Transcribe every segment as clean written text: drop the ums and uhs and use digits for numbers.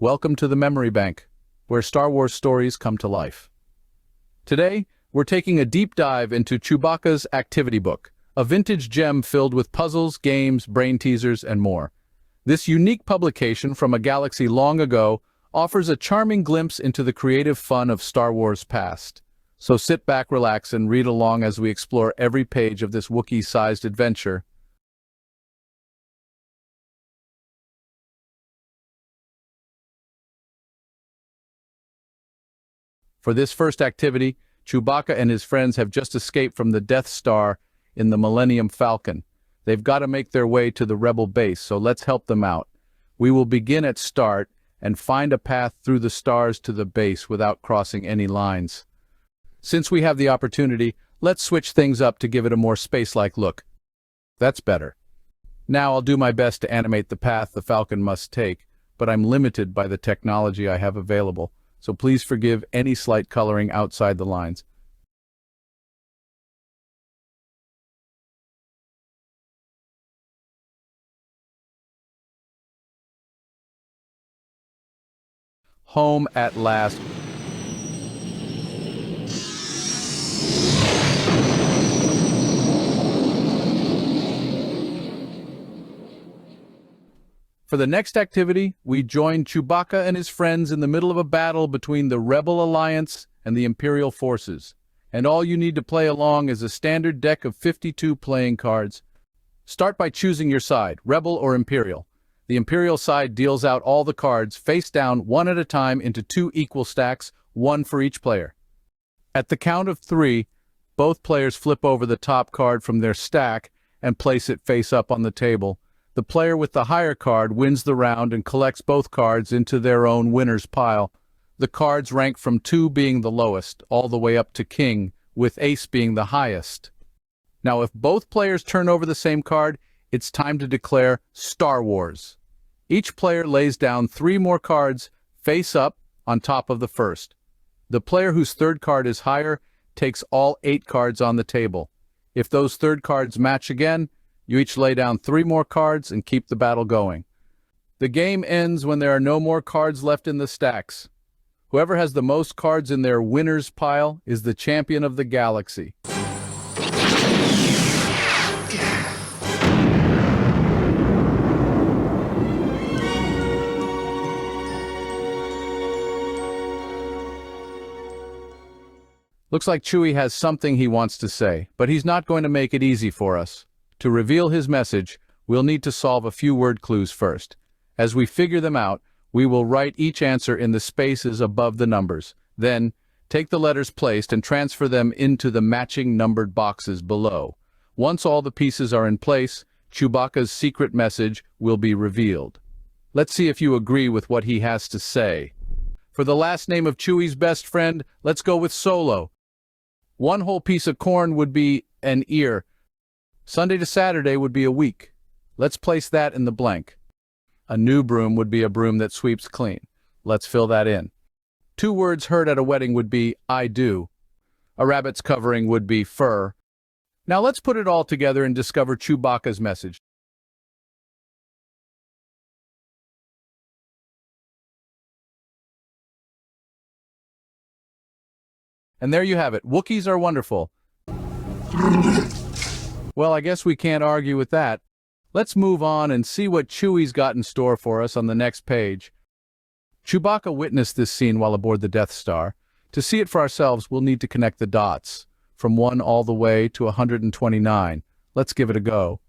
Welcome to the Memory Bank, where Star Wars stories come to life. Today, we're taking a deep dive into Chewbacca's Activity Book, a vintage gem filled with puzzles, games, brain teasers, and more. This unique publication from a galaxy long ago offers a charming glimpse into the creative fun of Star Wars past. So sit back, relax, and read along as we explore every page of this Wookiee-sized adventure. For this first activity, Chewbacca and his friends have just escaped from the Death Star in the Millennium Falcon. They've got to make their way to the Rebel base, so let's help them out. We will begin at start and find a path through the stars to the base without crossing any lines. Since we have the opportunity, let's switch things up to give it a more space-like look. That's better. Now I'll do my best to animate the path the Falcon must take, but I'm limited by the technology I have available, so please forgive any slight coloring outside the lines. Home at last. For the next activity, we join Chewbacca and his friends in the middle of a battle between the Rebel Alliance and the Imperial forces. And all you need to play along is a standard deck of 52 playing cards. Start by choosing your side, Rebel or Imperial. The Imperial side deals out all the cards face down one at a time into two equal stacks, one for each player. At the count of 3, both players flip over the top card from their stack and place it face up on the table. The player with the higher card wins the round and collects both cards into their own winner's pile. The cards rank from 2 being the lowest, all the way up to King, with Ace being the highest. Now, if both players turn over the same card, it's time to declare Star Wars. Each player lays down 3 more cards face up on top of the first. The player whose third card is higher takes all 8 cards on the table. If those third cards match again, you each lay down 3 more cards and keep the battle going. The game ends when there are no more cards left in the stacks. Whoever has the most cards in their winner's pile is the champion of the galaxy. Looks like Chewie has something he wants to say, but he's not going to make it easy for us. To reveal his message, we'll need to solve a few word clues first. As we figure them out, we will write each answer in the spaces above the numbers. Then, take the letters placed and transfer them into the matching numbered boxes below. Once all the pieces are in place, Chewbacca's secret message will be revealed. Let's see if you agree with what he has to say. For the last name of Chewie's best friend, let's go with Solo. One whole piece of corn would be an ear. Sunday to Saturday would be a week. Let's place that in the blank. A new broom would be a broom that sweeps clean. Let's fill that in. 2 words heard at a wedding would be I do. A rabbit's covering would be fur. Now let's put it all together and discover Chewbacca's message. And there you have it. Wookiees are wonderful. Well, I guess we can't argue with that. Let's move on and see what Chewie's got in store for us on the next page. Chewbacca witnessed this scene while aboard the Death Star. To see it for ourselves, we'll need to connect the dots, from 1 all the way to 129. Let's give it a go.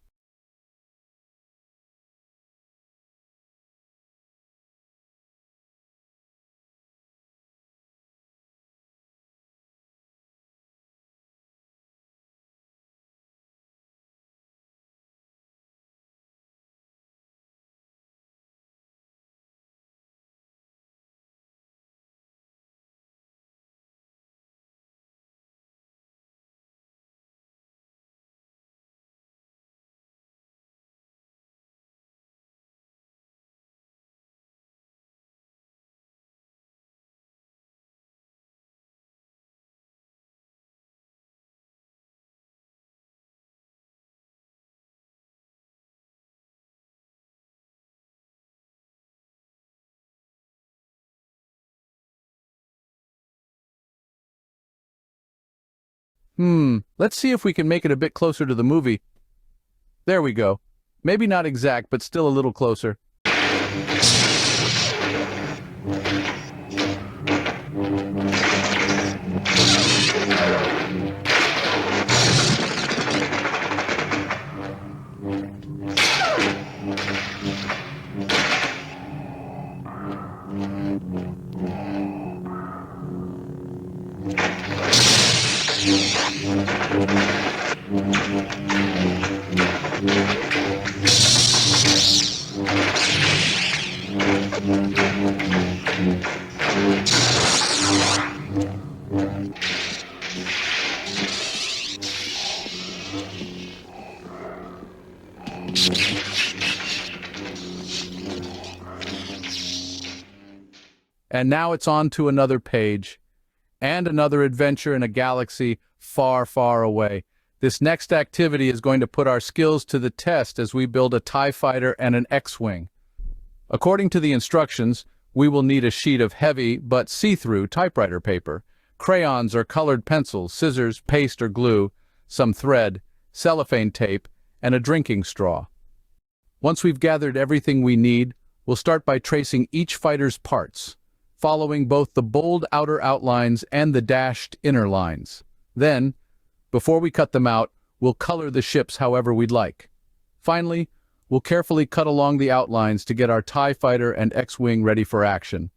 Let's see if we can make it a bit closer to the movie. There we go. Maybe not exact, but still a little closer. And now it's on to another page, and another adventure in a galaxy far, far away. This next activity is going to put our skills to the test as we build a TIE fighter and an X-Wing. According to the instructions, we will need a sheet of heavy but see-through typewriter paper, crayons or colored pencils, scissors, paste or glue, some thread, cellophane tape, and a drinking straw. Once we've gathered everything we need, we'll start by tracing each fighter's parts, following both the bold outer outlines and the dashed inner lines. Then, before we cut them out, we'll color the ships however we'd like. Finally, we'll carefully cut along the outlines to get our TIE fighter and X-Wing ready for action.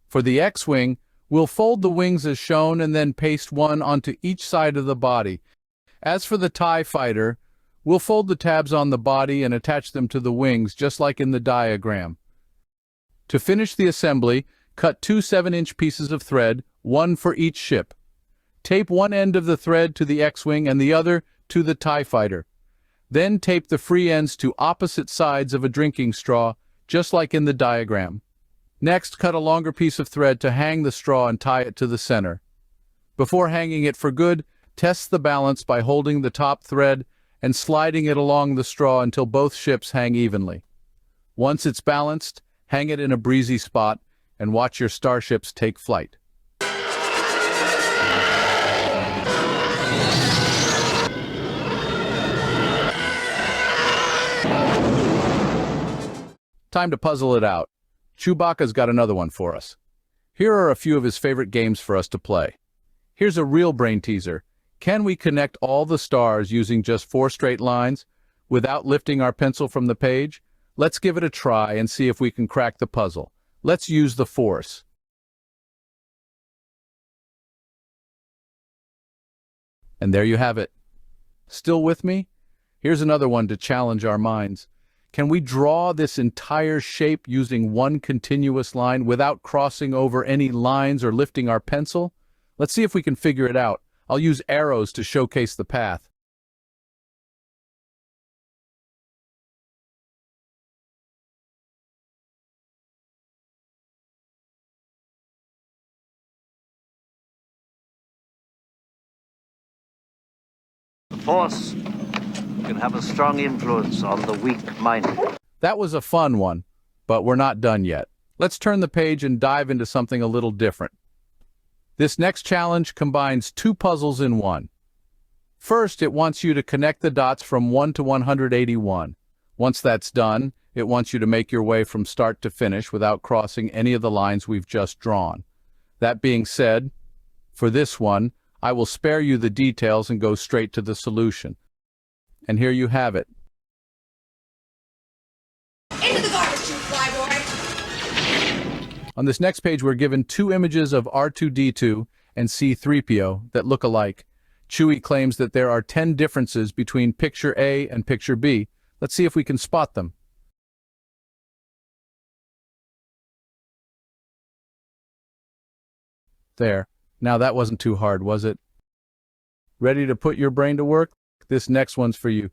For the X-Wing, we'll fold the wings as shown and then paste one onto each side of the body. As for the TIE fighter, we'll fold the tabs on the body and attach them to the wings just like in the diagram. To finish the assembly, cut 2 7-inch pieces of thread, one for each ship. Tape one end of the thread to the X-Wing and the other to the TIE fighter. Then tape the free ends to opposite sides of a drinking straw, just like in the diagram. Next, cut a longer piece of thread to hang the straw and tie it to the center. Before hanging it for good, test the balance by holding the top thread and sliding it along the straw until both ships hang evenly. Once it's balanced, hang it in a breezy spot and watch your starships take flight. Time to puzzle it out. Chewbacca's got another one for us. Here are a few of his favorite games for us to play. Here's a real brain teaser. Can we connect all the stars using just 4 straight lines without lifting our pencil from the page? Let's give it a try and see if we can crack the puzzle. Let's use the Force. And there you have it. Still with me? Here's another one to challenge our minds. Can we draw this entire shape using one continuous line without crossing over any lines or lifting our pencil? Let's see if we can figure it out. I'll use arrows to showcase the path. The Force can have a strong influence on the weak-minded. That was a fun one, but we're not done yet. Let's turn the page and dive into something a little different. This next challenge combines 2 puzzles in one. First, it wants you to connect the dots from 1 to 181. Once that's done, it wants you to make your way from start to finish without crossing any of the lines we've just drawn. That being said, for this one, I will spare you the details and go straight to the solution. And here you have it. Into the garbage chute, flyboy! On this next page, we're given 2 images of R2-D2 and C-3PO that look alike. Chewie claims that there are 10 differences between picture A and picture B. Let's see if we can spot them. There. Now that wasn't too hard, was it? Ready to put your brain to work? This next one's for you.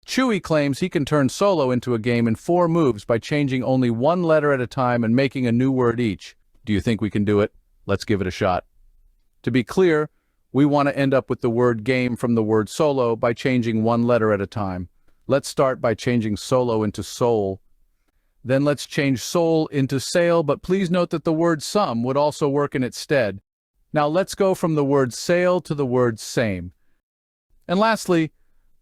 Chewie claims he can turn Solo into a game in 4 moves by changing only 1 letter at a time and making a new word each. Do you think we can do it? Let's give it a shot. To be clear, we want to end up with the word game from the word solo by changing 1 letter at a time. Let's start by changing solo into soul. Then let's change soul into sail, but please note that the word some would also work in its stead. Now let's go from the word sail to the word same. And lastly,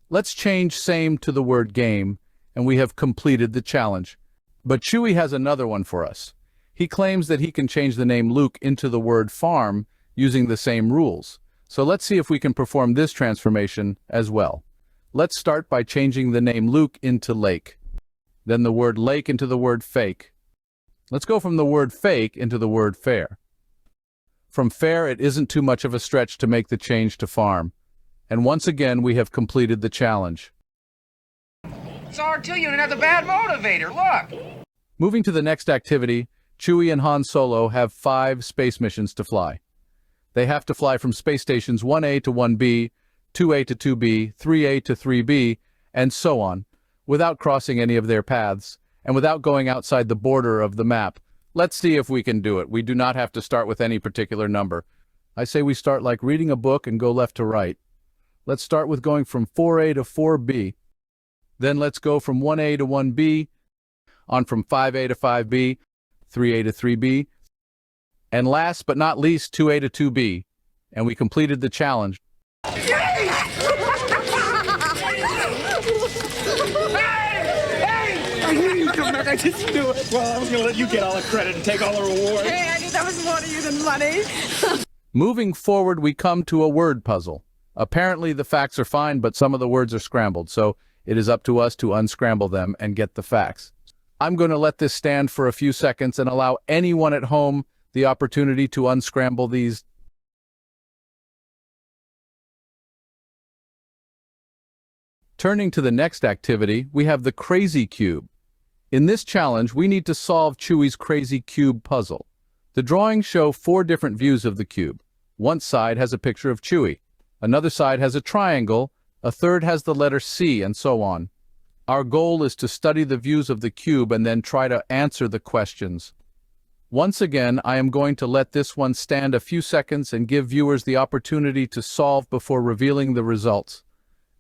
let's change same to the word game, and we have completed the challenge. But Chewie has another one for us. He claims that he can change the name Luke into the word farm using the same rules. So let's see if we can perform this transformation as well. Let's start by changing the name Luke into lake. Then the word lake into the word fake. Let's go from the word fake into the word fair. From fair, it isn't too much of a stretch to make the change to farm. And once again, we have completed the challenge. It's R2 unit has a bad motivator, look! Moving to the next activity, Chewie and Han Solo have 5 space missions to fly. They have to fly from space stations 1A to 1B, 2A to 2B, 3A to 3B, and so on, without crossing any of their paths, and without going outside the border of the map. Let's see if we can do it. We do not have to start with any particular number. I say we start like reading a book and go left to right. Let's start with going from 4A to 4B. Then let's go from 1A to 1B, on from 5A to 5B, 3A to 3B, and last but not least, 2A to 2B. And we completed the challenge. Hey! I knew you'd come back, I just knew it. Well, I was going to let you get all the credit and take all the reward. Hey, I knew that was more to you than money. Moving forward, we come to a word puzzle. Apparently the facts are fine, but some of the words are scrambled, so it is up to us to unscramble them and get the facts. I'm going to let this stand for a few seconds and allow anyone at home the opportunity to unscramble these. Turning to the next activity, we have the Crazy Cube. In this challenge, we need to solve Chewie's Crazy Cube puzzle. The drawings show 4 different views of the cube. One side has a picture of Chewie. Another side has a triangle. A third has the letter C, and so on. Our goal is to study the views of the cube and then try to answer the questions. Once again, I am going to let this one stand a few seconds and give viewers the opportunity to solve before revealing the results.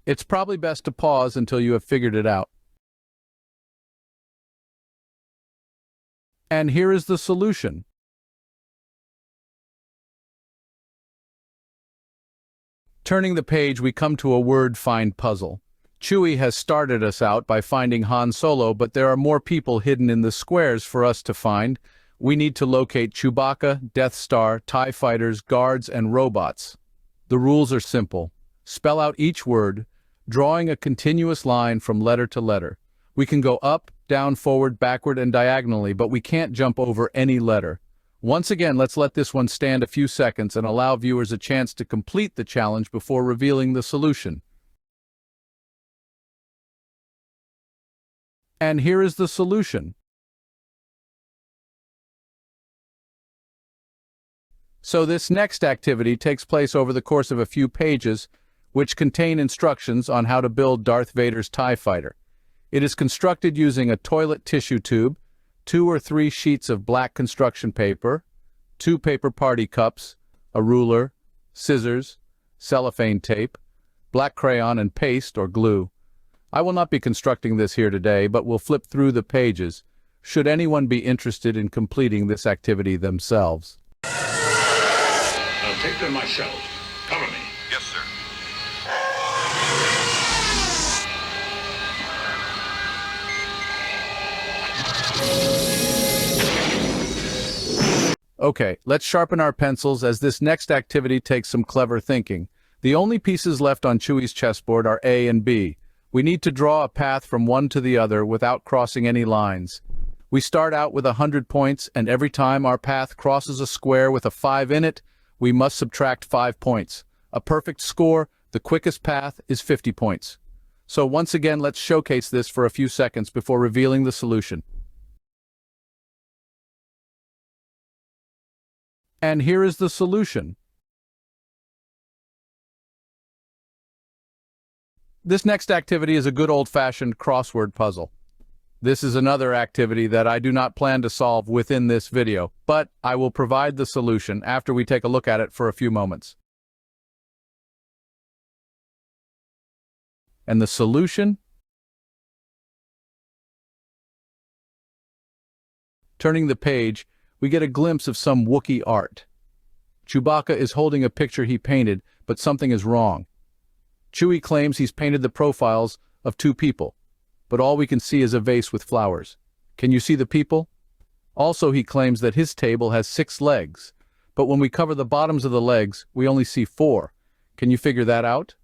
It's probably best to pause until you have figured it out. And here is the solution. Turning the page, we come to a word find puzzle. Chewie has started us out by finding Han Solo, but there are more people hidden in the squares for us to find. We need to locate Chewbacca, Death Star, TIE fighters, guards, and robots. The rules are simple. Spell out each word, drawing a continuous line from letter to letter. We can go up, down, forward, backward, and diagonally, but we can't jump over any letter. Once again, let's let this one stand a few seconds and allow viewers a chance to complete the challenge before revealing the solution. And here is the solution. So this next activity takes place over the course of a few pages, which contain instructions on how to build Darth Vader's TIE fighter. It is constructed using a toilet tissue tube, 2 or 3 sheets of black construction paper, 2 paper party cups, a ruler, scissors, cellophane tape, black crayon and paste or glue. I will not be constructing this here today, but will flip through the pages, should anyone be interested in completing this activity themselves. I'll take them myself. Cover me. Yes, sir. Okay, let's sharpen our pencils as this next activity takes some clever thinking. The only pieces left on Chewie's chessboard are A and B. We need to draw a path from one to the other without crossing any lines. We start out with 100 points, and every time our path crosses a square with a 5 in it, we must subtract 5 points. A perfect score, the quickest path, is 50 points. So once again, let's showcase this for a few seconds before revealing the solution. And here is the solution. This next activity is a good old-fashioned crossword puzzle. This is another activity that I do not plan to solve within this video, but I will provide the solution after we take a look at it for a few moments. And the solution? Turning the page, we get a glimpse of some Wookie art. Chewbacca is holding a picture he painted, but something is wrong. Chewie claims he's painted the profiles of 2 people, but all we can see is a vase with flowers. Can you see the people? Also, he claims that his table has 6 legs, but when we cover the bottoms of the legs, we only see 4. Can you figure that out?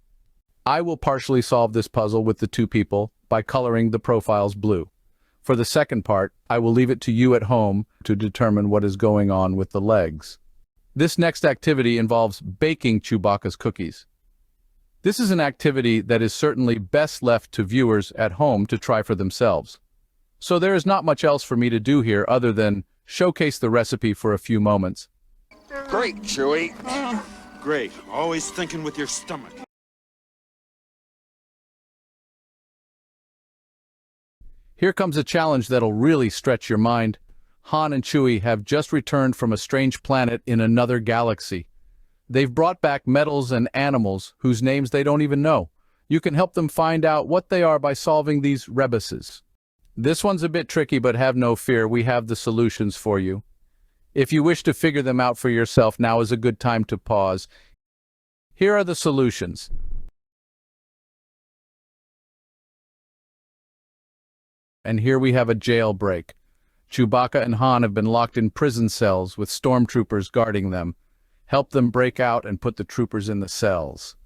I will partially solve this puzzle with the 2 people by coloring the profiles blue. For the second part, I will leave it to you at home to determine what is going on with the legs. This next activity involves baking Chewbacca's cookies. This is an activity that is certainly best left to viewers at home to try for themselves. So there is not much else for me to do here other than showcase the recipe for a few moments. Great, Chewie. Great. Always thinking with your stomach. Here comes a challenge that'll really stretch your mind. Han and Chewie have just returned from a strange planet in another galaxy. They've brought back metals and animals whose names they don't even know. You can help them find out what they are by solving these rebuses. This one's a bit tricky, but have no fear, we have the solutions for you. If you wish to figure them out for yourself, now is a good time to pause. Here are the solutions. And here we have a jailbreak. Chewbacca and Han have been locked in prison cells with stormtroopers guarding them. Help them break out and put the troopers in the cells.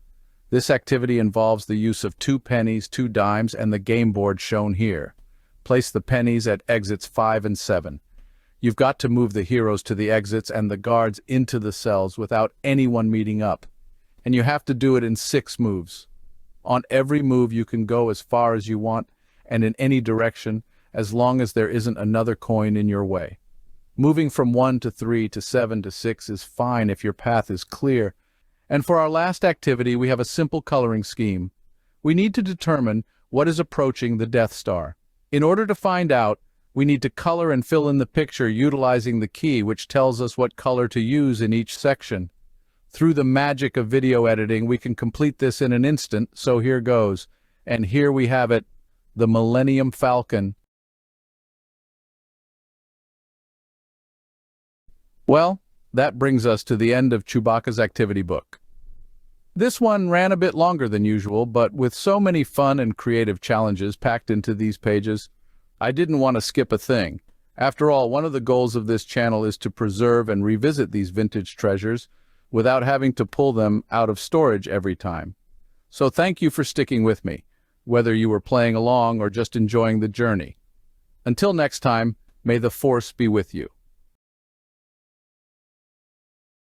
This activity involves the use of 2 pennies, 2 dimes, and the game board shown here. Place the pennies at exits 5 and 7. You've got to move the heroes to the exits and the guards into the cells without anyone meeting up. And you have to do it in 6 moves. On every move you can go as far as you want and in any direction, as long as there isn't another coin in your way. Moving from 1 to 3 to 7 to 6 is fine if your path is clear. And for our last activity, we have a simple coloring scheme. We need to determine what is approaching the Death Star. In order to find out, we need to color and fill in the picture utilizing the key which tells us what color to use in each section. Through the magic of video editing, we can complete this in an instant, so here goes. And here we have it, the Millennium Falcon. Well, that brings us to the end of Chewbacca's activity book. This one ran a bit longer than usual, but with so many fun and creative challenges packed into these pages, I didn't want to skip a thing. After all, one of the goals of this channel is to preserve and revisit these vintage treasures without having to pull them out of storage every time. So thank you for sticking with me, whether you were playing along or just enjoying the journey. Until next time, may the Force be with you.